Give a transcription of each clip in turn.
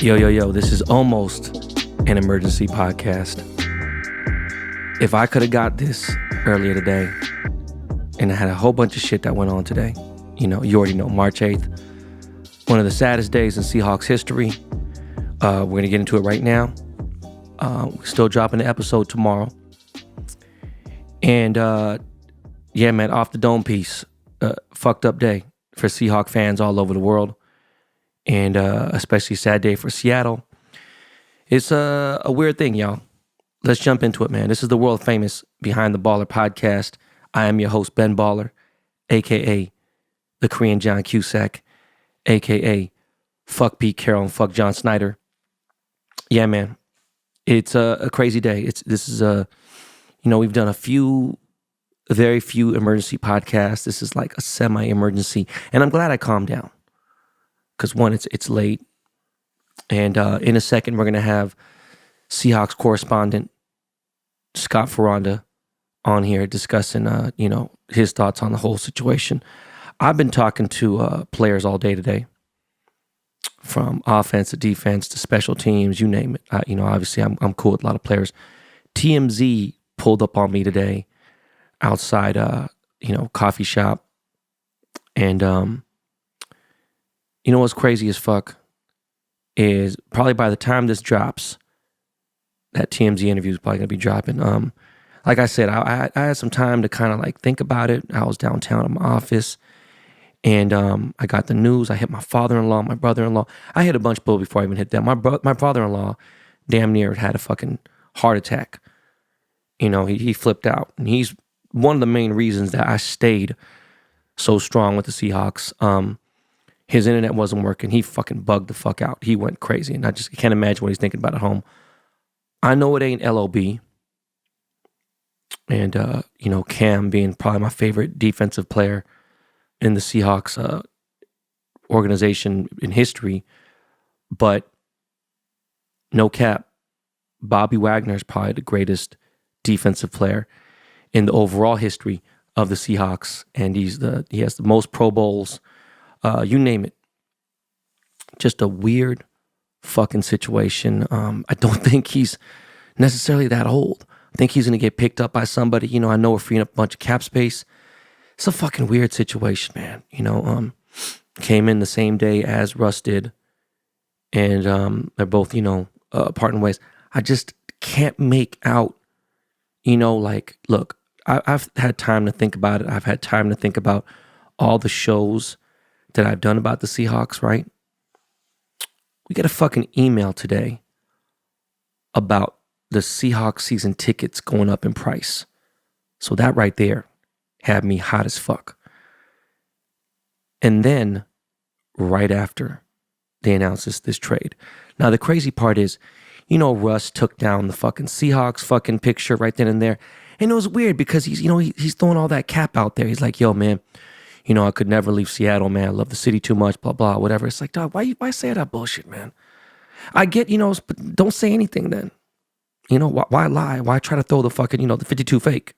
Yo, this is almost an emergency podcast. If I could have got this earlier today, and I had a whole bunch of shit that went on today, you already know, March 8th, one of the saddest days in Seahawks history. We're going to get into it right now. We're still dropping the episode tomorrow. And, yeah, man, off the dome piece. Fucked up day for Seahawk fans all over the world. And especially sad day for Seattle. It's a weird thing, y'all. Let's jump into it, man. This is the world famous Behind the Baller podcast. I am your host, Ben Baller, a.k.a. the Korean John Cusack, a.k.a. fuck Pete Carroll and fuck John Snyder. Yeah, man. It's a crazy day. We've done very few emergency podcasts. This is like a semi-emergency. And I'm glad I calmed down. Because one, it's late. And in a second, we're going to have Seahawks correspondent Scott Foronda on here discussing, his thoughts on the whole situation. I've been talking to players all day today, from offense to defense to special teams, you name it. Obviously, I'm cool with a lot of players. TMZ pulled up on me today outside, coffee shop. And, what's crazy as fuck is probably by the time this drops, that TMZ interview is probably going to be dropping. Like I said, I had some time to kind of like think about it. I was downtown in my office and I got the news. I hit my father-in-law, my brother-in-law. I hit a bunch of people before I even hit them. My father-in-law damn near had a fucking heart attack. He flipped out. And he's one of the main reasons that I stayed so strong with the Seahawks. His internet wasn't working. He fucking bugged the fuck out. He went crazy. And I just can't imagine what he's thinking about at home. I know it ain't LOB. And, Cam being probably my favorite defensive player in the Seahawks organization in history. But no cap, Bobby Wagner is probably the greatest defensive player in the overall history of the Seahawks. And he has the most Pro Bowls. You name it. Just a weird fucking situation. I don't think he's necessarily that old. I think he's going to get picked up by somebody. I know we're freeing up a bunch of cap space. It's a fucking weird situation, man. Came in the same day as Russ did. And they're both, parting ways. I just can't make out, look, I've had time to think about it. I've had time to think about all the shows that I've done about the Seahawks, right? We got a fucking email today about the Seahawks season tickets going up in price. So that right there had me hot as fuck. And then right after they announced this trade. Now the crazy part is, Russ took down the fucking Seahawks fucking picture right then and there. And it was weird because he's throwing all that cap out there. He's like, yo, man, I could never leave Seattle, man. I love the city too much, blah, blah, whatever. It's like, dog, why say that bullshit, man? I get, but don't say anything then. Why lie? Why try to throw the fucking, the 52 fake?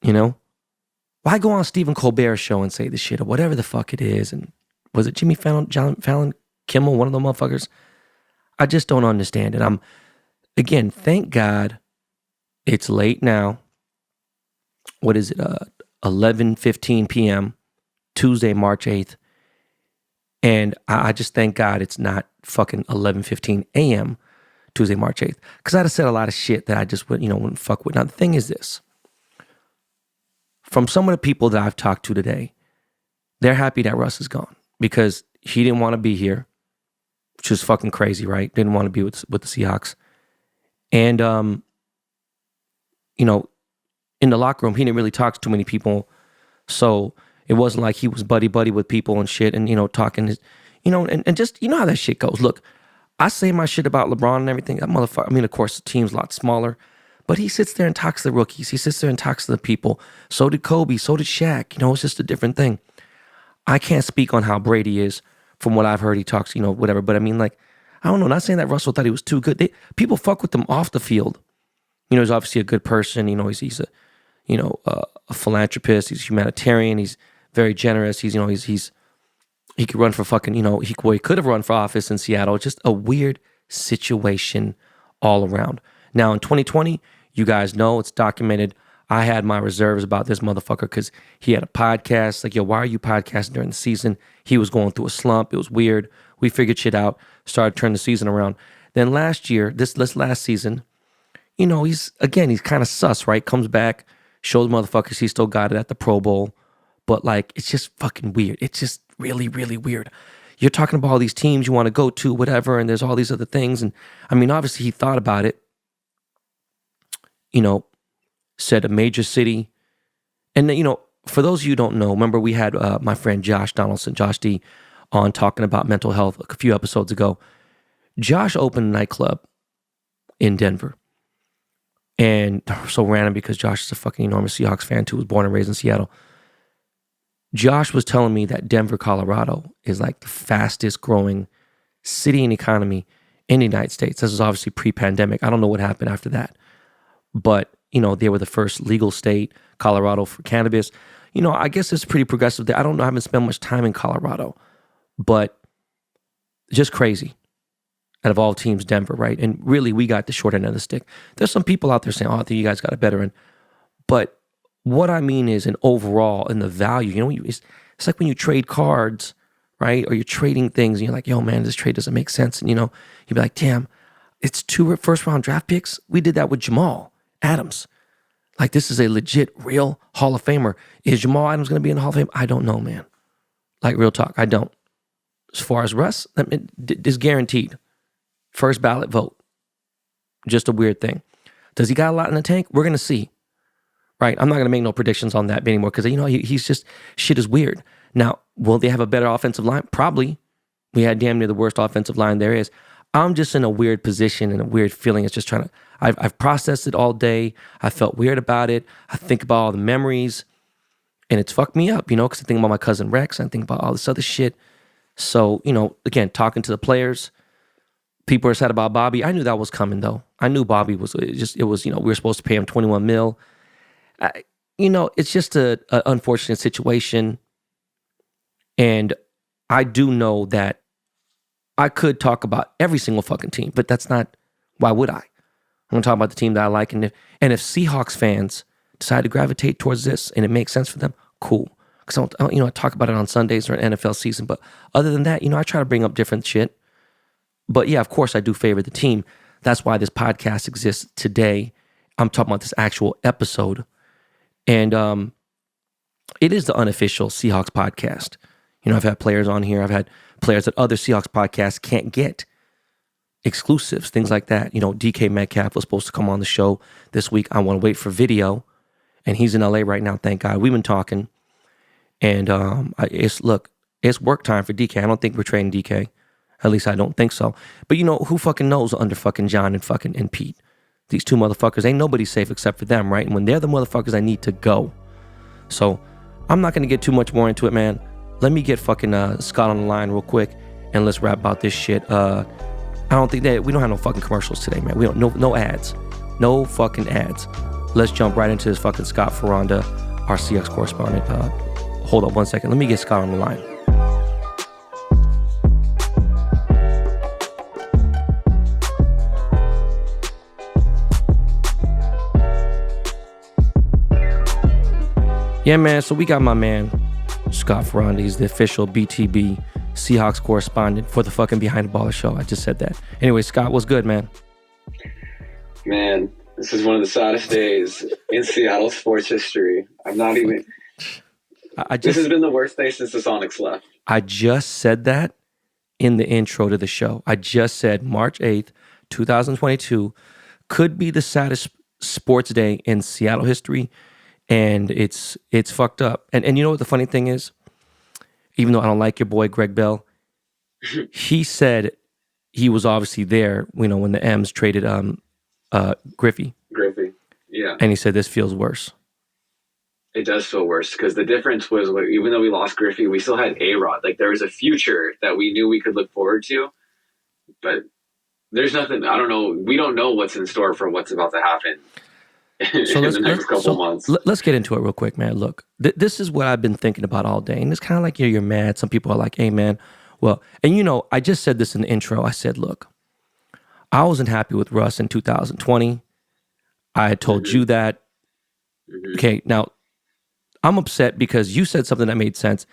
Why go on Stephen Colbert's show and say this shit or whatever the fuck it is? And was it Jimmy Fallon, John Fallon, Kimmel, one of them motherfuckers? I just don't understand it. Again, thank God it's late now. What is it? 11:15 p.m., Tuesday, March 8th. And I just thank God it's not fucking 11:15 a.m., Tuesday, March 8th. Because I'd have said a lot of shit that I just wouldn't fuck with. Now, the thing is this. From some of the people that I've talked to today, they're happy that Russ is gone. Because he didn't want to be here, which is fucking crazy, right? Didn't want to be with the Seahawks. And, in the locker room, he didn't really talk to too many people. So it wasn't like he was buddy-buddy with people and shit and, talking, and just, how that shit goes. Look, I say my shit about LeBron and everything. That motherfucker, of course, the team's a lot smaller, but he sits there and talks to the rookies. He sits there and talks to the people. So did Kobe. So did Shaq. It's just a different thing. I can't speak on how Brady is. From what I've heard, he talks, whatever. But I don't know. Not saying that Russell thought he was too good. People fuck with him off the field. He's obviously a good person. He's a philanthropist. He's humanitarian. He's very generous. He's He could run for fucking, he could have run for office in Seattle. Just a weird situation all around. Now in 2020, you guys know it's documented. I had my reserves about this motherfucker because he had a podcast. Like, yo, why are you podcasting during the season? He was going through a slump. It was weird. We figured shit out, started turning the season around. Then last year, this last season, he's kind of sus, right? Comes back, shows motherfuckers he still got it at the Pro Bowl. But like, it's just fucking weird. It's just really, really weird. You're talking about all these teams you want to go to, whatever, and there's all these other things. And I mean, obviously he thought about it, said a major city. And, for those of you who don't know, remember we had my friend Josh Donaldson, Josh D, on talking about mental health a few episodes ago. Josh opened a nightclub in Denver. And so random because Josh is a fucking enormous Seahawks fan too, was born and raised in Seattle. Josh was telling me that Denver, Colorado is like the fastest growing city and economy in the United States. This is obviously pre-pandemic. I don't know what happened after that. But, they were the first legal state, Colorado, for cannabis. I guess it's pretty progressive there. I don't know. I haven't spent much time in Colorado. But just crazy. Out of all teams, Denver, right? And really, we got the short end of the stick. There's some people out there saying, I think you guys got a better end. But what I mean is, in overall, in the value, it's like when you trade cards, right? Or you're trading things and you're like, yo, man, this trade doesn't make sense. And, you'd be like, damn, it's 2 first-round draft picks. We did that with Jamal Adams. Like, this is a legit, real Hall of Famer. Is Jamal Adams going to be in the Hall of Fame? I don't know, man. Like, real talk, I don't. As far as Russ, it's guaranteed. First ballot vote. Just a weird thing. Does he got a lot in the tank? We're going to see. Right? I'm not going to make no predictions on that anymore because, he's just, shit is weird. Now, will they have a better offensive line? Probably. We had damn near the worst offensive line there is. I'm just in a weird position and a weird feeling. It's just trying to, I've processed it all day. I felt weird about it. I think about all the memories and it's fucked me up, because I think about my cousin Rex. I think about all this other shit. So, again, talking to the players, people are sad about Bobby. I knew that was coming though. I knew Bobby was, we were supposed to pay him $21 million. It's just an unfortunate situation. And I do know that I could talk about every single fucking team, but that's not, why would I? I'm going to talk about the team that I like. And if Seahawks fans decide to gravitate towards this and it makes sense for them, cool. Because I talk about it on Sundays or an NFL season. But other than that, I try to bring up different shit. But yeah, of course, I do favor the team. That's why this podcast exists today. I'm talking about this actual episode. And it is the unofficial Seahawks podcast. I've had players on here. I've had players that other Seahawks podcasts can't get. Exclusives, things like that. DK Metcalf was supposed to come on the show this week. I want to wait for video. And he's in LA right now, thank God. We've been talking. And it's work time for DK. I don't think we're trading DK. At least I don't think so. But who fucking knows under fucking John and Pete? These two motherfuckers, ain't nobody safe except for them, right? And when they're the motherfuckers, I need to go. So I'm not going to get too much more into it, man. Let me get fucking Scott on the line real quick and let's rap about this shit. I don't think that we don't have no fucking commercials today, man. We don't, no ads. No fucking ads. Let's jump right into this fucking Scott Foronda, our Seahawks correspondent. Hold up one second. Let me get Scott on the line. Yeah, man. So we got my man, Scott Foronda. He's the official BTB Seahawks correspondent for the fucking Behind the Baller show. I just said that. Anyway, Scott, what's good, man? Man, this is one of the saddest days in Seattle sports history. I'm not even... This has been the worst day since the Sonics left. I just said that in the intro to the show. I just said March 8th, 2022 could be the saddest sports day in Seattle history. And it's fucked up. And you know what the funny thing is? Even though I don't like your boy Greg Bell, he said he was obviously there, when the M's traded Griffey. Griffey, yeah. And he said this feels worse. It does feel worse because the difference was, even though we lost Griffey, we still had A-Rod. Like, there was a future that we knew we could look forward to. But there's nothing, I don't know. We don't know what's in store for what's about to happen. So in the next couple months. Let's get into it real quick, man. Look, this is what I've been thinking about all day, and it's kind of like you're mad. Some people are like, "Hey, man, well," and I just said this in the intro. I said, "Look, I wasn't happy with Russ in 2020. I had told you that. Okay, now I'm upset because you said something that made sense.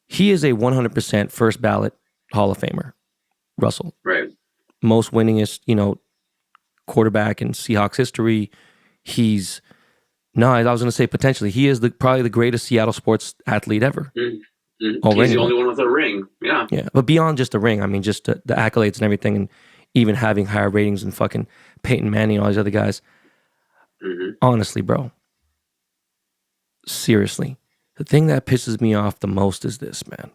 He is a 100% first ballot Hall of Famer, Russell. Right. Most winningest, quarterback in Seahawks history. I was going to say potentially, he is probably the greatest Seattle sports athlete ever. He's the only one with a ring. Yeah. Yeah. But beyond just the ring, I mean, just the accolades and everything, and even having higher ratings than fucking Peyton Manning and all these other guys. Honestly, bro. Seriously. The thing that pisses me off the most is this, man.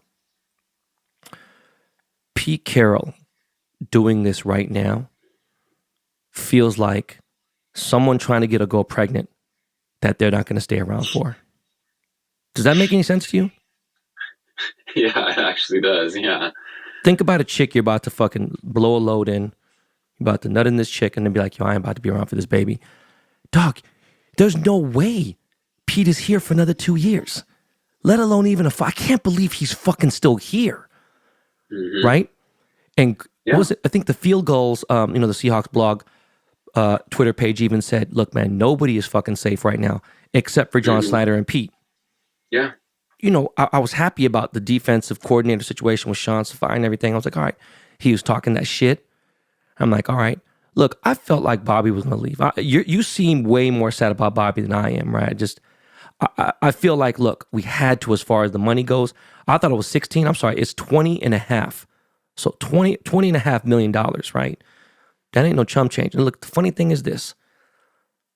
Pete Carroll doing this right now feels like someone trying to get a girl pregnant that they're not going to stay around for. Does that make any sense to you? Yeah, it actually does. Yeah. Think about a chick you're about to fucking blow a load in. You're about to nut in this chick and then be like, yo, I ain't about to be around for this baby. Dog, there's no way Pete is here for another 2 years. Let alone even I can't believe he's fucking still here. Right? And what was it? I think the field goals, the Seahawks blog, Twitter page even said, look, man, nobody is fucking safe right now except for John Snyder and Pete. Yeah. I was happy about the defensive coordinator situation with Sean Safai and everything. I was like, all right, he was talking that shit. I'm like, all right. Look, I felt like Bobby was going to leave. You seem way more sad about Bobby than I am, right? I feel like, look, we had to as far as the money goes. I thought it was 16. I'm sorry, it's 20 and a half. So $20 and a half million, right? That ain't no chump change. And look, the funny thing is this.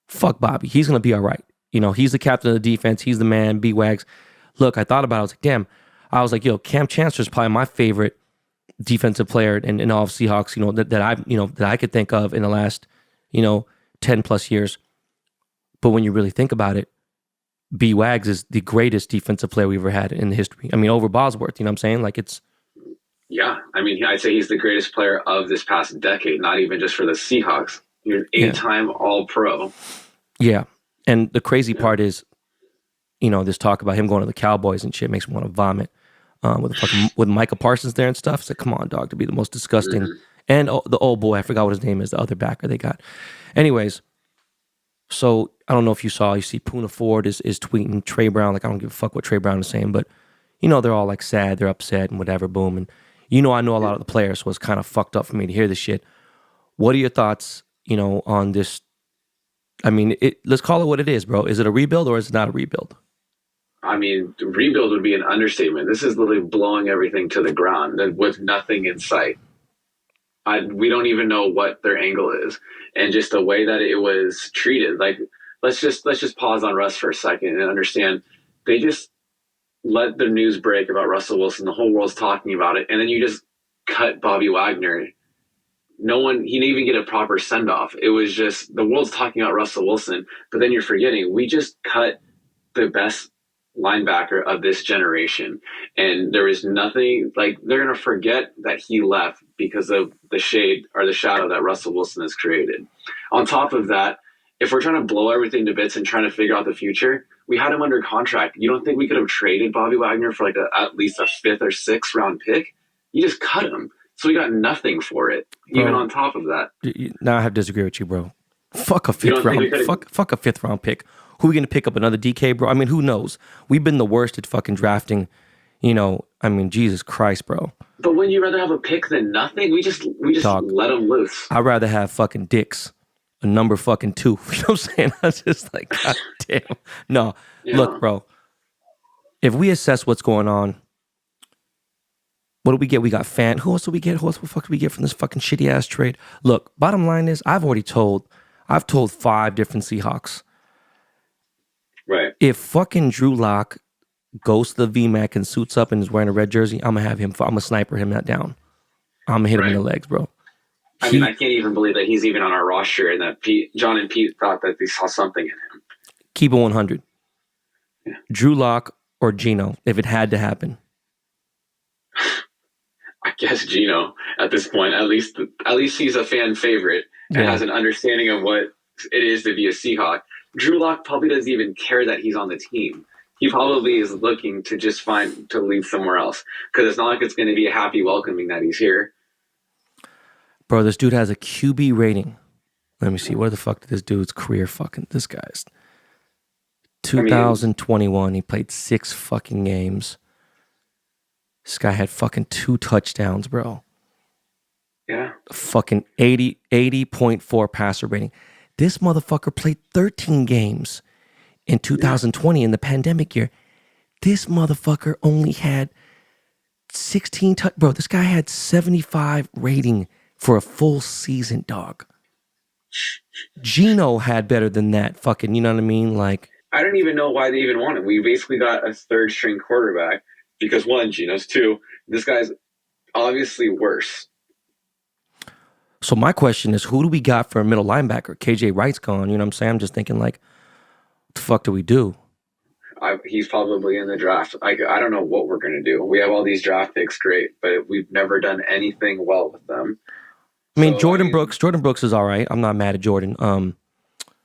Fuck Bobby. He's going to be all right. He's the captain of the defense. He's the man, B-Wags. Look, I thought about it. I was like, damn. I was like, yo, Cam Chancellor's probably my favorite defensive player in all of Seahawks, that I could think of in the last, 10 plus years. But when you really think about it, B-Wags is the greatest defensive player we've ever had in history. I mean, over Bosworth, you know what I'm saying? Like it's... Yeah, I mean, I'd say he's the greatest player of this past decade, not even just for the Seahawks. He's an 8-time All-Pro. Yeah, and the crazy part is, this talk about him going to the Cowboys and shit makes me want to vomit. With Micah Parsons there and stuff. It's like, come on, dog, to be the most disgusting. And the old boy, I forgot what his name is, the other backer they got. Anyways, so I don't know if you see Poona Ford is tweeting Trey Brown. Like, I don't give a fuck what Trey Brown is saying, but, they're all like sad, they're upset and whatever, boom. And, I know a lot of the players, so it's kind of fucked up for me to hear this shit. What are your thoughts, on this? I mean, let's call it what it is, bro. Is it a rebuild or is it not a rebuild? I mean, rebuild would be an understatement. This is literally blowing everything to the ground with nothing in sight. We don't even know what their angle is, and just the way that it was treated. Like, let's just pause on Russ for a second and understand. They just let the news break about Russell Wilson. The whole world's talking about it, and then you just cut Bobby Wagner. No one, he didn't even get a proper send off. It was just the world's talking about Russell Wilson, but then you're forgetting we just cut the best linebacker of this generation, and there is nothing like they're going to forget that he left because of the shade or the shadow that Russell Wilson has created. On top of that, if we're trying to blow everything to bits and trying to figure out the future, we had him under contract. You don't think we could have traded Bobby Wagner for like at least a 5th or 6th round pick? You just cut him, so we got nothing for it. Bro, even on top of that, now I have to disagree with you, bro. Fuck a 5th round. Fuck a 5th round pick. Who are we going to pick up, another DK, bro? I mean, who knows? We've been the worst at fucking drafting, I mean, Jesus Christ, bro. But wouldn't you rather have a pick than nothing? We just Dog, let them loose. I'd rather have fucking dicks, a number fucking 2. You know what I'm saying? I was just like, God damn. No, yeah. Look, bro. If we assess what's going on, what do we get? We got Who else do we get? Who else the fuck do we get from this fucking shitty ass trade? Look, bottom line is, I've told 5 different Seahawks. Right. If fucking Drew Lock goes to the VMAC and suits up and is wearing a red jersey, I'm gonna have him. I'm gonna sniper him that down. I'm gonna hit him in the legs, bro. I mean, I can't even believe that he's even on our roster and that John and Pete thought that they saw something in him. Keep it 100. Yeah. Drew Lock or Geno, if it had to happen. I guess Geno at this point. At least he's a fan favorite and has an understanding of what it is to be a Seahawk. Drew Lock probably doesn't even care that he's on the team. He probably is looking to just find to leave somewhere else because it's not like it's going to be a happy welcoming that he's here. Bro, this dude has a QB rating. Let me see. What the fuck did this dude's career fucking... This guy's... 2021, he played 6 fucking games. This guy had fucking 2 touchdowns, bro. Yeah. Fucking 80.4 passer rating. This motherfucker played 13 games in 2020 in the pandemic year. This motherfucker only had 16 bro, this guy had 75 rating for a full season, dog. Gino had better than that fucking, you know what I mean? Like, I don't even know why they even want him. We basically got a third string quarterback because 1, Gino's 2, this guy's obviously worse. So my question is, who do we got for a middle linebacker? KJ Wright's gone, you know what I'm saying? I'm just thinking like, what the fuck do we do? He's probably in the draft. I don't know what we're going to do. We have all these draft picks, great, but we've never done anything well with them. I mean, Jordan Brooks is all right. I'm not mad at Jordan.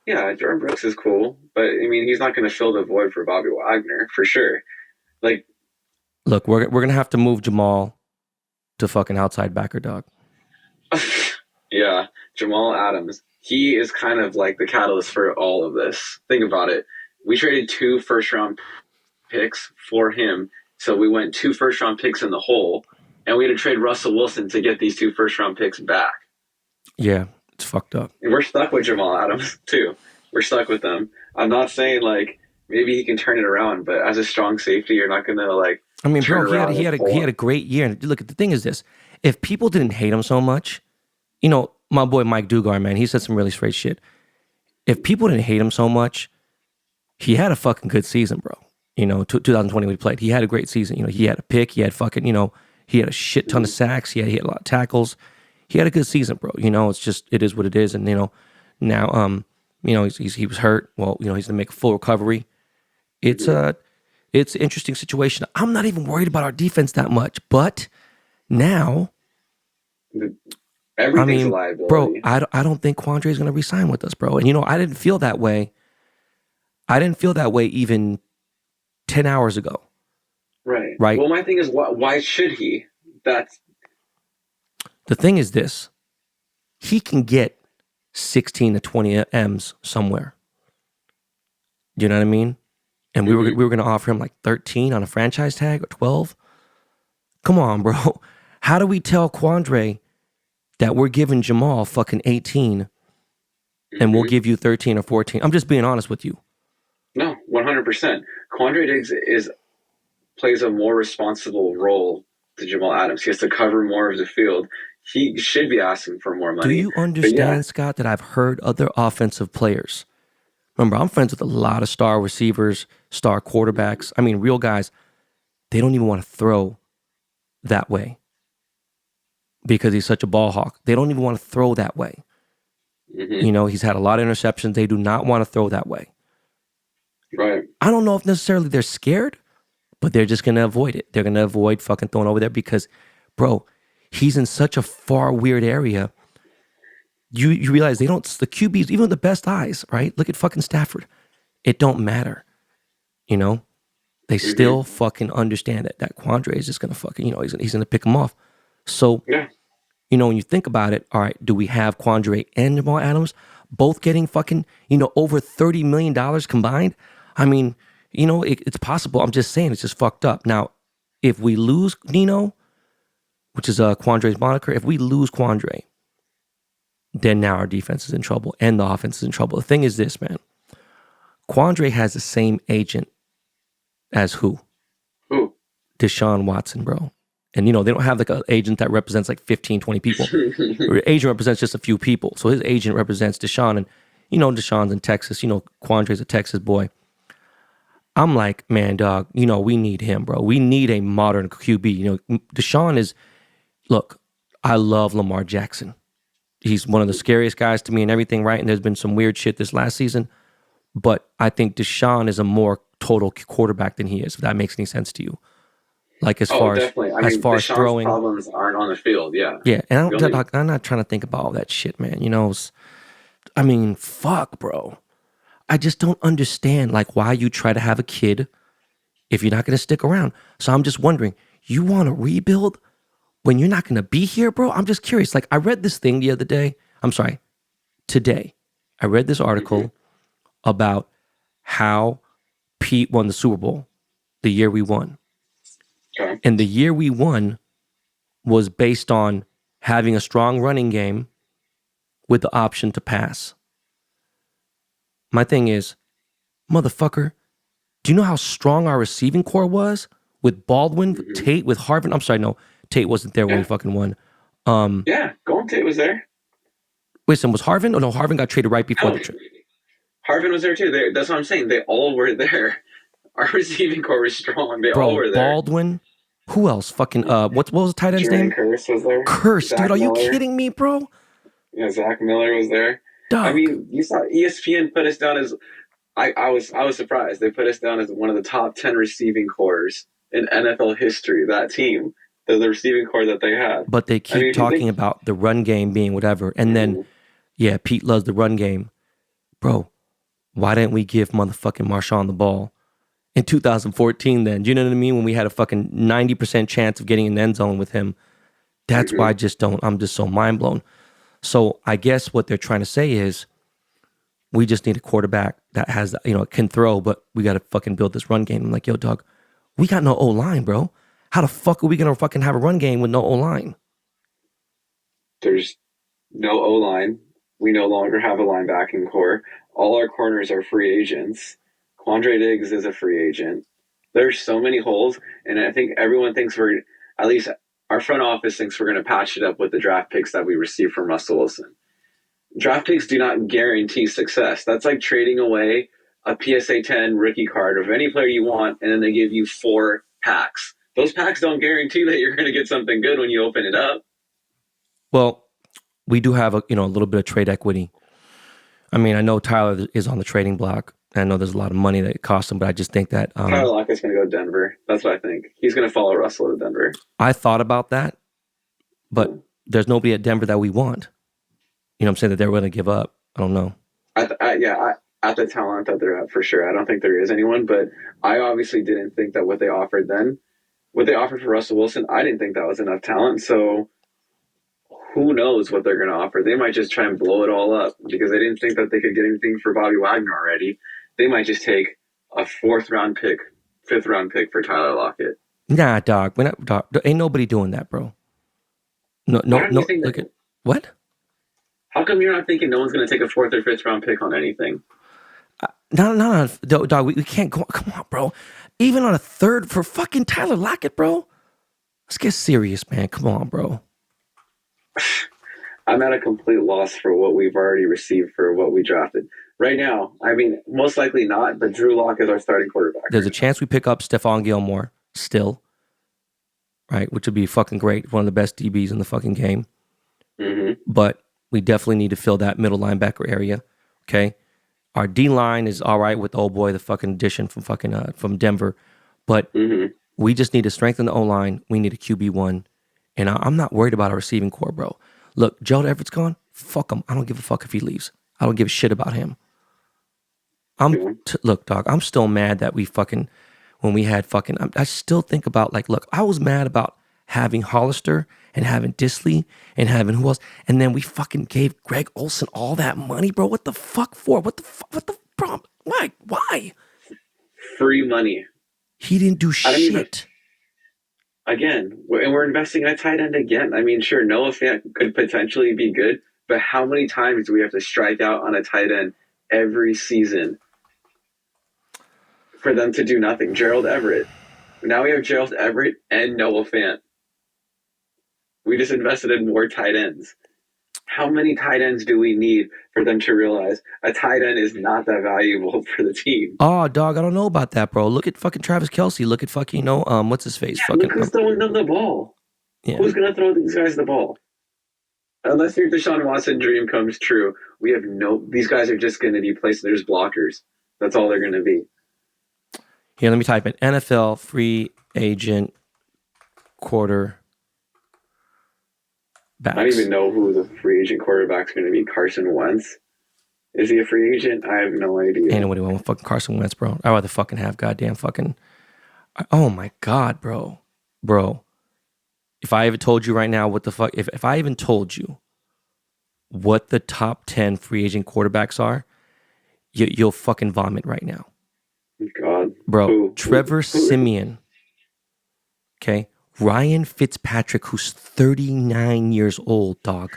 Yeah, Jordan Brooks is cool, but I mean, he's not going to fill the void for Bobby Wagner for sure. Like, look, we're gonna have to move Jamal to fucking outside backer, dog. Yeah, Jamal Adams. He is kind of like the catalyst for all of this. Think about it. We traded 2 first-round picks for him, so we went 2 first-round picks in the hole, and we had to trade Russell Wilson to get these 2 first-round picks back. Yeah, it's fucked up. And we're stuck with Jamal Adams, too. We're stuck with them. I'm not saying, like, maybe he can turn it around, but as a strong safety, you're not going to, like, I mean, bro, he had a great year. And look, the thing is this. If people didn't hate him so much, you know, my boy Mike Duggar, man, he said some really straight shit. If people didn't hate him so much, he had a fucking good season, bro. You know, 2020 when he played, he had a great season. You know, he had a pick, he had fucking, you know, he had a shit ton of sacks, he had a lot of tackles. He had a good season, bro. You know, it's just, it is what it is. And, you know, now, you know, he was hurt. Well, you know, he's going to make a full recovery. It's an interesting situation. I'm not even worried about our defense that much, but now, everything's a liability. Bro, I don't think Quandre is going to re-sign with us, bro. And, you know, I didn't feel that way. I didn't feel that way even 10 hours ago. Right. Right. Well, my thing is, why should he? The thing is this. He can get 16 to 20 M's somewhere. Do you know what I mean? And we were going to offer him like 13 on a franchise tag or 12. Come on, bro. How do we tell Quandre that we're giving Jamal fucking 18 and we'll give you 13 or 14? I'm just being honest with you. No, 100%. Quandre Diggs plays a more responsible role to Jamal Adams. He has to cover more of the field. He should be asking for more money. Do you understand, Scott, that I've heard other offensive players? Remember, I'm friends with a lot of star receivers, star quarterbacks. I mean, real guys, they don't even want to throw that way because he's such a ball hawk. They don't even want to throw that way. You know, he's had a lot of interceptions. They do not want to throw that way. Right. I don't know if necessarily they're scared, but they're just going to avoid it. They're going to avoid fucking throwing over there because, bro, he's in such a far, weird area. You realize the QBs, even with the best eyes, right? Look at fucking Stafford. It don't matter. You know? They still fucking understand that Quandre is just going to fucking, you know, he's going to pick him off. So, you know, when you think about it, all right, do we have Quandre and Jamal Adams both getting fucking, you know, over $30 million combined? I mean, you know, it's possible. I'm just saying it's just fucked up. Now, if we lose Nino, which is Quandre's moniker, if we lose Quandre, then now our defense is in trouble and the offense is in trouble. The thing is this, man. Quandre has the same agent as who? Who? Deshaun Watson, bro. And, you know, they don't have like an agent that represents like 15, 20 people. Agent represents just a few people. So his agent represents Deshaun. And, you know, Deshaun's in Texas. You know, Quandre's a Texas boy. I'm like, man, dog, you know, we need him, bro. We need a modern QB. You know, Deshaun is, look, I love Lamar Jackson. He's one of the scariest guys to me and everything, right? And there's been some weird shit this last season. But I think Deshaun is a more total quarterback than he is, if that makes any sense to you. Like as far as throwing, problems aren't on the field. Yeah. Yeah, and I'm not trying to think about all that shit, man. You know, I mean, fuck, bro. I just don't understand like why you try to have a kid if you're not going to stick around. So I'm just wondering, you want to rebuild when you're not going to be here, bro? I'm just curious. Like I read this thing the other day. I'm sorry, today. I read this article about how Pete won the Super Bowl the year we won. Okay. And the year we won was based on having a strong running game with the option to pass. My thing is, motherfucker, do you know how strong our receiving core was? With Baldwin, Tate, with Harvin. I'm sorry, no, Tate wasn't there when we fucking won. Yeah, Golden Tate was there. Listen, was Harvin? Oh no, Harvin got traded right before the trade. Harvin was there too. That's what I'm saying. They all were there. Our receiving core was strong. They all were there. Baldwin. Who else? Fucking what was the tight end's name? Curse was there. Curse, Zach dude. Are you Miller. kidding me, bro? Yeah, Zach Miller was there. Dog. I mean, you saw ESPN put us down as I was surprised. They put us down as one of the top 10 receiving cores in NFL history. That team, the receiving core that they had. But they keep talking about the run game being whatever, and then yeah, Pete loves the run game, bro. Why didn't we give motherfucking Marshawn the ball in 2014 then? Do you know what I mean? When we had a fucking 90% chance of getting in the end zone with him. That's why I'm just so mind blown. So I guess what they're trying to say is we just need a quarterback that has, can throw, but we got to fucking build this run game. I'm like, yo, dog, we got no O-line, bro. How the fuck are we going to fucking have a run game with no O-line? There's no O-line. We no longer have a linebacking core. All our corners are free agents. Quandre Diggs is a free agent. There's so many holes, and I think everyone thinks at least our front office thinks we're going to patch it up with the draft picks that we received from Russell Wilson. Draft picks do not guarantee success. That's like trading away a PSA 10 rookie card of any player you want, and then they give you 4 packs. Those packs don't guarantee that you're going to get something good when you open it up. Well, we do have a little bit of trade equity. I mean, I know Tyler is on the trading block. I know there's a lot of money that it costs him, but I just think that Tyler Lockett's going to go to Denver. That's what I think. He's going to follow Russell to Denver. I thought about that, but there's nobody at Denver that we want. You know what I'm saying? That they're willing to give up. I don't know. At the talent that they're at, for sure. I don't think there is anyone, but I obviously didn't think that what they offered for Russell Wilson, I didn't think that was enough talent. So who knows what they're going to offer? They might just try and blow it all up because they didn't think that they could get anything for Bobby Wagner already. They might just take a 4th round pick, 5th round pick for Tyler Lockett. Nah, dog. We're not, dog. Ain't nobody doing that, bro. No. Look at what? How come you're not thinking no one's going to take a 4th or 5th round pick on anything? No, dog. We can't go. Come on, bro. Even on a 3rd for fucking Tyler Lockett, bro. Let's get serious, man. Come on, bro. I'm at a complete loss for what we've already received for what we drafted. Right now, I mean, most likely not, but Drew Lock is our starting quarterback. There's a chance we pick up Stephon Gilmore still, right? Which would be fucking great. One of the best DBs in the fucking game. But we definitely need to fill that middle linebacker area, okay? Our D-line is all right with the old boy, the fucking addition from Denver. But we just need to strengthen the O-line. We need a QB1. And I'm not worried about our receiving core, bro. Look, Gerald Everett's gone. Fuck him. I don't give a fuck if he leaves. I don't give a shit about him. Look, dog, I'm still mad that when we had I still think about, look, I was mad about having Hollister and having Disley and having who else. And then we fucking gave Greg Olsen all that money, bro. What the fuck for? What the problem? Why? Free money. He didn't do shit. Again, and we're investing in a tight end again. I mean, sure, Noah Fant could potentially be good, but how many times do we have to strike out on a tight end every season for them to do nothing? Gerald Everett. Now we have Gerald Everett and Noah Fant. We just invested in more tight ends. How many tight ends do we need for them to realize a tight end is not that valuable for the team? Oh, dog, I don't know about that, bro. Look at fucking Travis Kelce. Look at fucking, what's his face? Yeah, look who's throwing them the ball. Yeah. Who's going to throw these guys the ball? Unless your Deshaun Watson dream comes true, these guys are just going to be placed. There's blockers. That's all they're going to be. Here, let me type in NFL free agent quarter. I don't even know who the free agent quarterback's going to be. Carson Wentz. Is he a free agent? I have no idea. Ain't nobody want fucking Carson Wentz, bro. I'd rather fucking have goddamn fucking. Oh my god, bro. If I ever told you right now what the fuck, if I even told you what the top 10 free agent quarterbacks are, you'll fucking vomit right now. God, bro. Trevor Siemian. Okay, Ryan Fitzpatrick, who's 39 years old, dog.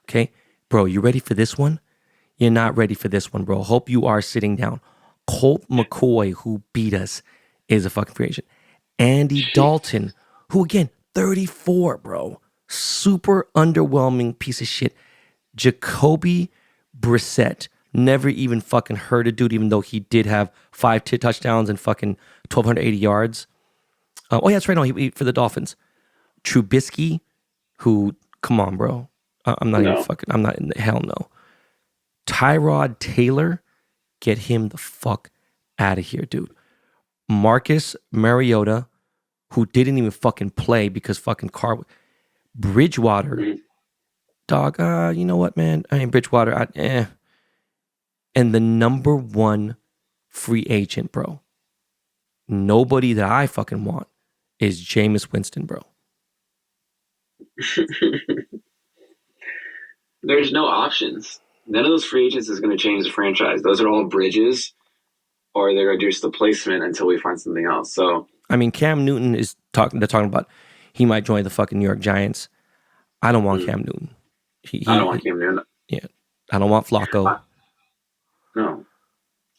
Okay, bro, you ready for this one? You're not ready for this one, bro. Hope you are sitting down. Colt McCoy, who beat us, is a fucking free agent. Andy Dalton, who again, 34, bro. Super underwhelming piece of shit. Jacoby Brissett, never even fucking heard a dude, even though he did have 5 touchdowns and fucking 1,280 yards. Oh, yeah, that's right. No, he for the Dolphins. Trubisky, who, come on, bro. I'm not even fucking, I'm not in the hell no. Tyrod Taylor, get him the fuck out of here, dude. Marcus Mariota, who didn't even fucking play because fucking Bridgewater, dog, you know what, man? I mean, Bridgewater, And the number one free agent, bro. Nobody that I fucking want is Jameis Winston, bro. There's no options. None of those free agents is going to change the franchise. Those are all bridges, or they're just the placement until we find something else. So, I mean, Cam Newton is talking. They're talking about he might join the fucking New York Giants. I don't want Cam Newton. I don't want Cam Newton. Yeah, I don't want Flacco. No,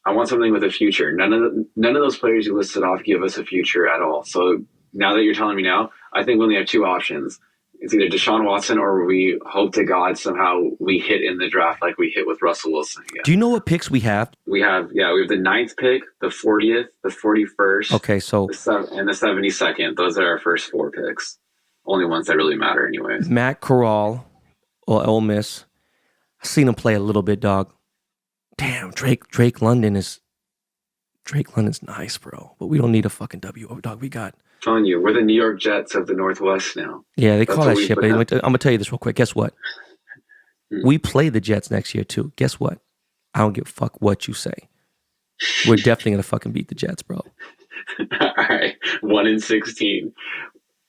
I want something with a future. None of those players you listed off give us a future at all. So now that you're telling me now, I think we only have 2 options. It's either Deshaun Watson or we hope to God somehow we hit in the draft like we hit with Russell Wilson again. Do you know what picks we have? We have the 9th pick, the 40th, the 41st. Okay, so and the 72nd. Those are our first 4 picks. Only ones that really matter, anyways. Matt Corral or Ole Miss. I've seen him play a little bit, dog. Damn, Drake London's nice, bro. But we don't need a fucking W, dog. We got. I'm telling you, we're the New York Jets of the Northwest now. Yeah, they call that shit. But I'm gonna tell you this real quick. Guess what? We play the Jets next year too. Guess what? I don't give a fuck what you say. We're definitely gonna fucking beat the Jets, bro. All right, 1-16.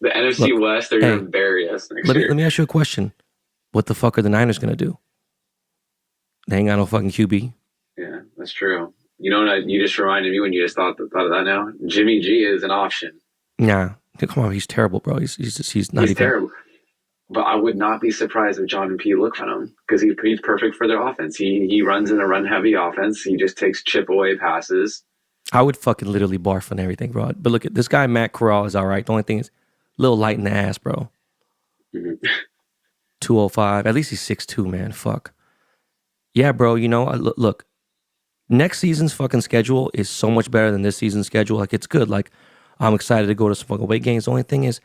The NFC West, they're gonna bury us next year. Let me ask you a question. What the fuck are the Niners gonna do? They ain't got no fucking QB. Yeah, that's true. You know what? You just reminded me when you just thought of that now. Jimmy G is an option. Nah, come on, he's terrible, bro. He's not even terrible. But I would not be surprised if John and P look at him because he's perfect for their offense. He runs in a run heavy offense. He just takes chip away passes. I would fucking literally barf on everything, bro. But look at this guy, Matt Corral, is all right. The only thing is a little light in the ass, bro. 205. At least he's 6'2", man. Fuck. Yeah, bro. You know, look. Next season's fucking schedule is so much better than this season's schedule. Like, it's good. Like, I'm excited to go to some fucking away games. The only thing is,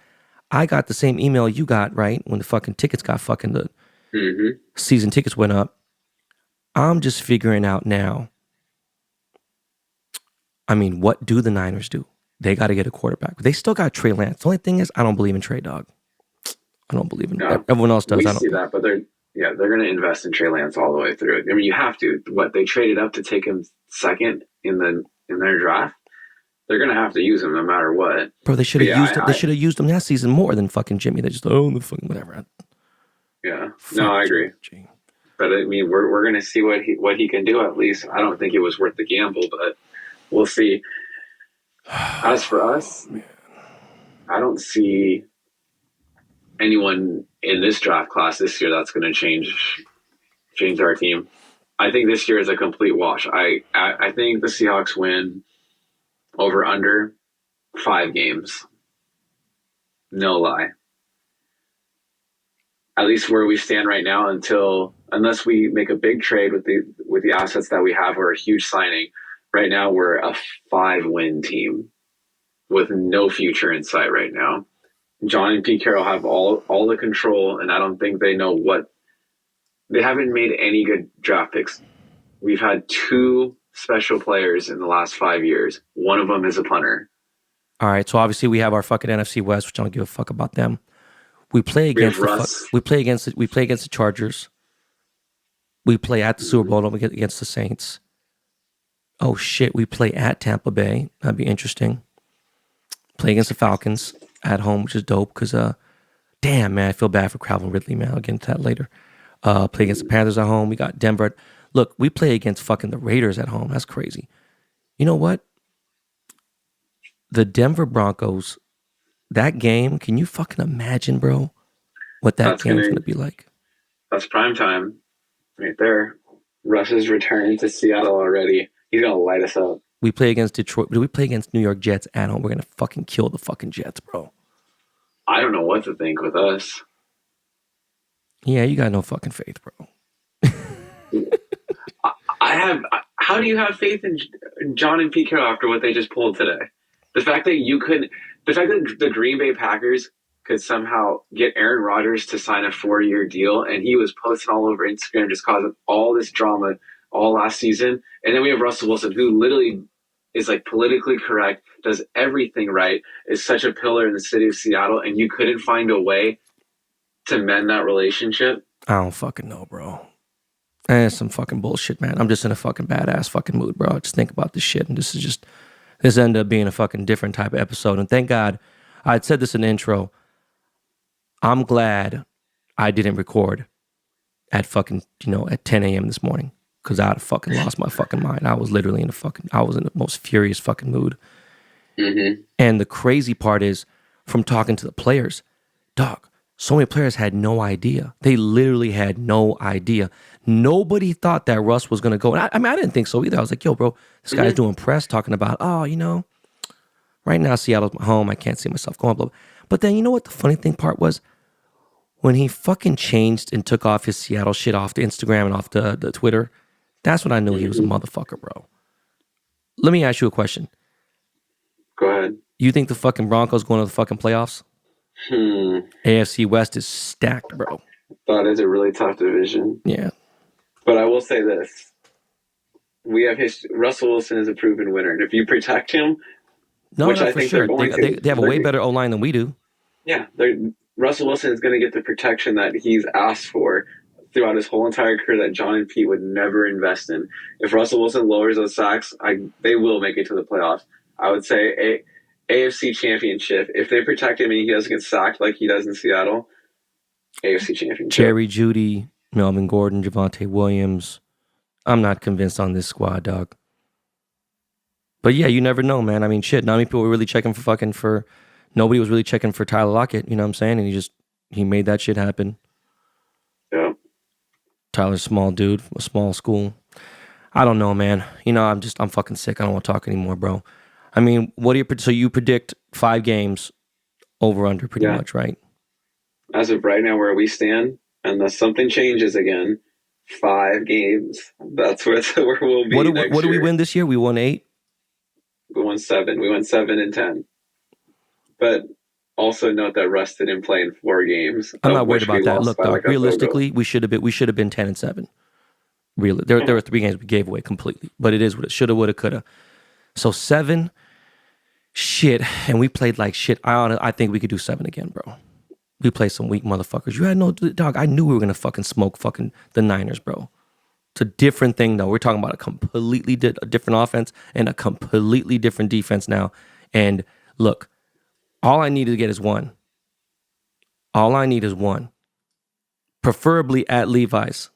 I got the same email you got, right? When the fucking tickets got fucking, the season tickets went up. I'm just figuring out now. I mean, what do the Niners do? They got to get a quarterback. They still got Trey Lance. The only thing is, I don't believe in Trey, dog. I don't believe in him. Everyone else does. We I don't see that, but they're going to invest in Trey Lance all the way through. I mean, you have to. What they traded up to take him second in their draft. They're going to have to use him no matter what. Bro, they should have used him. They should have used him last season more than fucking Jimmy. They just the fucking whatever. Yeah, no, I agree. Jimmy. But I mean, we're going to see what he can do. At least I don't think it was worth the gamble, but we'll see. As for us, I don't see anyone in this draft class this year that's going to change our team. I think this year is a complete wash. I think the Seahawks win over under 5 games. No lie. At least where we stand right now, unless we make a big trade with the assets that we have or a huge signing. Right now we're a 5-win team with no future in sight right now. John and Pete Carroll have all the control, and I don't think they know what. They haven't made any good draft picks. We've had 2 special players in the last 5 years. One of them is a punter. All right, so obviously we have our fucking NFC West, which I don't give a fuck about them. We play against the Chargers. We play at the Super Bowl against the Saints. Oh shit, we play at Tampa Bay. That'd be interesting. Play against the Falcons at home, which is dope because damn man, I feel bad for Calvin Ridley, man. I'll get into that later. Play against the Panthers at home. We got Denver. Look, we play against fucking the Raiders at home. That's crazy. You know what? The Denver Broncos, that game, can you fucking imagine, bro, what that game's gonna be like? That's prime time right there. Russ's return to Seattle already. He's gonna light us up. We play against Detroit. Do we play against New York Jets at home? We're gonna fucking kill the fucking Jets, bro. I don't know what to think with us. Yeah, you got no fucking faith, bro. I have. How do you have faith in John and Pete Carroll after what they just pulled today? The fact that the Green Bay Packers could somehow get Aaron Rodgers to sign a 4-year deal, and he was posting all over Instagram, just causing all this drama all last season. And then we have Russell Wilson, who literally is like politically correct, does everything right, is such a pillar in the city of Seattle, and you couldn't find a way to mend that relationship. I don't fucking know, bro. It's some fucking bullshit, man. I'm just in a fucking badass fucking mood, bro. Just think about this shit, and this ended up being a fucking different type of episode. And thank God, I had said this in the intro. I'm glad I didn't record at fucking, at 10 a.m. this morning, because I'd have fucking lost my fucking mind. I was literally I was in the most furious fucking mood. Mm-hmm. And the crazy part is, from talking to the players, dog, so many players had no idea. They literally had no idea. Nobody thought that Russ was going to go. And I didn't think so either. I was like, yo, bro, this guy's doing press talking about, right now Seattle's my home. I can't see myself going, blah, blah. But then you know what the funny thing part was? When he fucking changed and took off his Seattle shit off the Instagram and off the Twitter, that's when I knew he was a motherfucker, bro. Let me ask you a question. Go ahead. You think the fucking Broncos going to the fucking playoffs? AFC West is stacked, bro. That is a really tough division. Yeah. But I will say this. We have Russell Wilson is a proven winner. And if you protect him, no, for sure. They have a way better O-line than we do. Yeah. Russell Wilson is going to get the protection that he's asked for throughout his whole entire career that John and Pete would never invest in. If Russell Wilson lowers those sacks, they will make it to the playoffs. I would say AFC Championship. If they protect him and he doesn't get sacked like he does in Seattle, AFC Championship. Jerry Jeudy, Melvin Gordon, Javonte Williams. I'm not convinced on this squad, dog. But yeah, you never know, man. I mean, shit, not many people were really checking nobody was really checking for Tyler Lockett, you know what I'm saying? And he made that shit happen. Yeah. Tyler's a small dude, a small school. I don't know, man. I'm fucking sick. I don't want to talk anymore, bro. I mean, so you predict 5 games over under pretty much, right? As of right now, where we stand, unless something changes again, 5 games. That's where we'll be. What do we win this year? We won 8? We won 7. We went 7 and 10. But also note that Russ didn't play in 4 games. I'm not worried about that. Look, dog, realistically, we should have been 10 and 7. Really, there were 3 games we gave away completely, but it is what it shoulda, woulda, coulda. So 7, shit, and we played like shit. I think we could do 7 again, bro. We played some weak motherfuckers. You had no dog. I knew we were gonna fucking smoke fucking the Niners, bro. It's a different thing though. We're talking about a completely different offense and a completely different defense now. And look, all I need to get is 1. All I need is 1. Preferably at Levi's.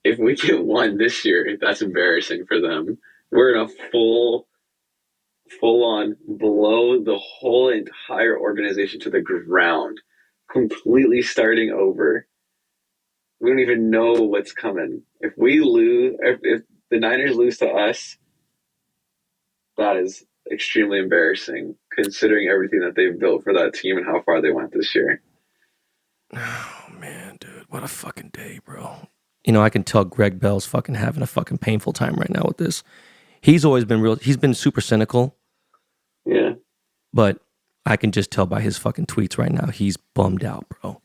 If we get 1 this year, that's embarrassing for them. We're in a full on blow the whole entire organization to the ground, completely starting over. We don't even know what's coming. If we lose, if the Niners lose to us, that is extremely embarrassing, considering everything that they've built for that team and how far they went this year. Oh man, dude, what a fucking day, bro. I can tell Greg Bell's fucking having a fucking painful time right now with this. He's always been he's been super cynical. Yeah. But I can just tell by his fucking tweets right now, he's bummed out, bro.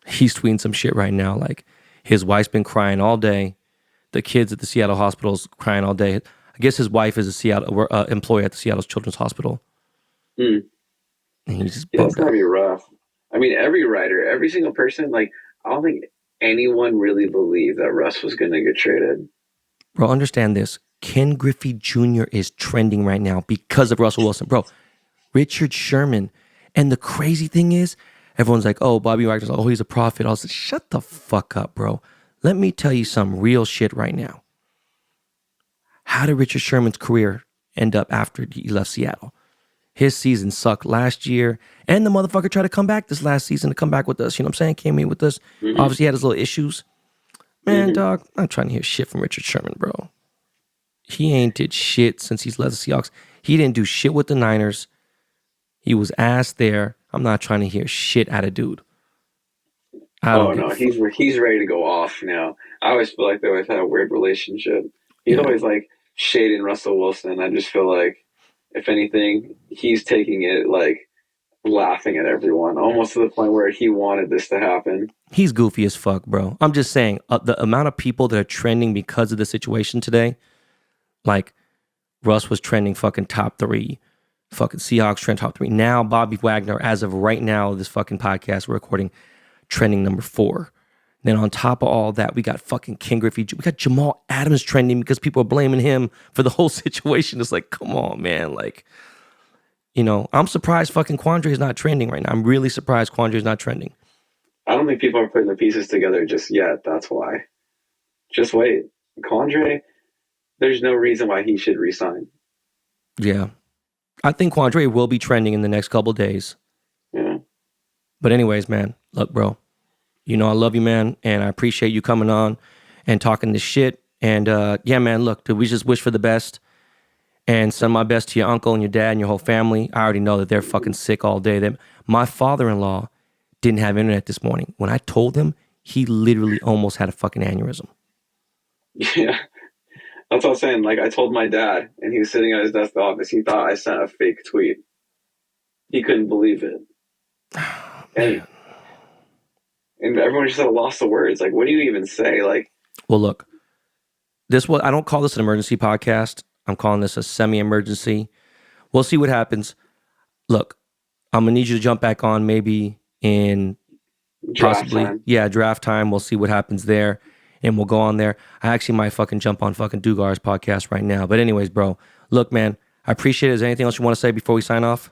He's tweeting some shit right now, like his wife's been crying all day. The kids at the Seattle hospital's crying all day. I guess his wife is a Seattle employee at the Seattle Children's Hospital. And he's just bummed it's gotta be rough. I mean, every writer, every single person, like, I don't think anyone really believe that Russ was going to get traded? Bro, understand this. Ken Griffey Jr. is trending right now because of Russell Wilson. Bro, Richard Sherman. And the crazy thing is, everyone's like, oh, Bobby Wagner's like, oh, he's a prophet. I was like, shut the fuck up, bro. Let me tell you some real shit right now. How did Richard Sherman's career end up after he left Seattle? His season sucked last year, and the motherfucker tried to come back this last season to come back with us. You know what I'm saying? Came in with us. Mm-hmm. Obviously, he had his little issues. Man, dog, I'm not trying to hear shit from Richard Sherman, bro. He ain't did shit since he's left the Seahawks. He didn't do shit with the Niners. He was ass there. I'm not trying to hear shit out of dude. He's ready to go off now. I always feel like they always had a weird relationship. He's always like shading Russell Wilson. I just feel like, if anything, he's taking it like laughing at everyone, almost to the point where he wanted this to happen. He's goofy as fuck, bro. I'm just saying, the amount of people that are trending because of the situation today, like Russ was trending fucking top 3, fucking Seahawks trend top 3. Now Bobby Wagner, as of right now, this fucking podcast we're recording, trending number 4. Then on top of all that, we got fucking Ken Griffey. We got Jamal Adams trending because people are blaming him for the whole situation. It's like, come on, man. Like, you know, I'm surprised fucking Quandre is not trending right now. I'm really surprised Quandre is not trending. I don't think people are putting the pieces together just yet. That's why. Just wait. Quandre, there's no reason why he should resign. Yeah. I think Quandre will be trending in the next couple of days. Yeah. But anyways, man, look, bro. You know I love you, man, and I appreciate you coming on and talking this shit. And yeah, man, look, we just wish for the best and send my best to your uncle and your dad and your whole family. I already know that they're fucking sick all day. My father-in-law didn't have internet this morning. When I told him, he literally almost had a fucking aneurysm. Yeah, that's what I was saying. Like, I told my dad, and he was sitting at his desk office. He thought I sent a fake tweet. He couldn't believe it. And everyone just had lost the words. Like, what do you even say? Like, well, look, I don't call this an emergency podcast. I'm calling this a semi-emergency. We'll see what happens. Look, I'm gonna need you to jump back on maybe in draft time. We'll see what happens there, and we'll go on there. I actually might fucking jump on fucking Dugar's podcast right now. But anyways, bro, look, man, I appreciate it. Is there anything else you want to say before we sign off?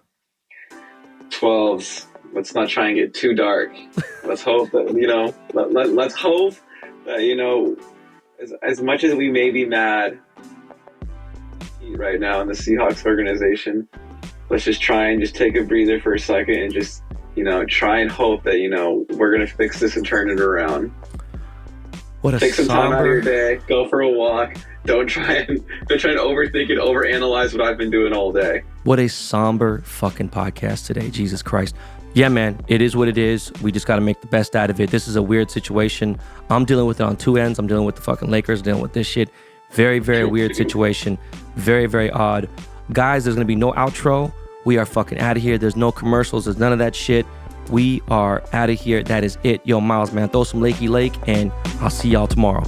12s. Let's not try and get too dark. Let's hope that, you know, let's hope that, you know, as much as we may be mad right now in the Seahawks organization, let's just try and just take a breather for a second and just, you know, try and hope that, you know, we're going to fix this and turn it around. Take some time out of your day, go for a walk. Don't try and overthink and overanalyze what I've been doing all day. What a somber fucking podcast today. Jesus Christ. Yeah, man, it is what it is. We just got to make the best out of it. This is a weird situation. I'm dealing with it on two ends. I'm dealing with the fucking Lakers, dealing with this shit. Very, very weird situation. Very, very odd. Guys, there's going to be no outro. We are fucking out of here. There's no commercials. There's none of that shit. We are out of here. That is it. Yo, Miles, man, throw some Lakey Lake, and I'll see y'all tomorrow.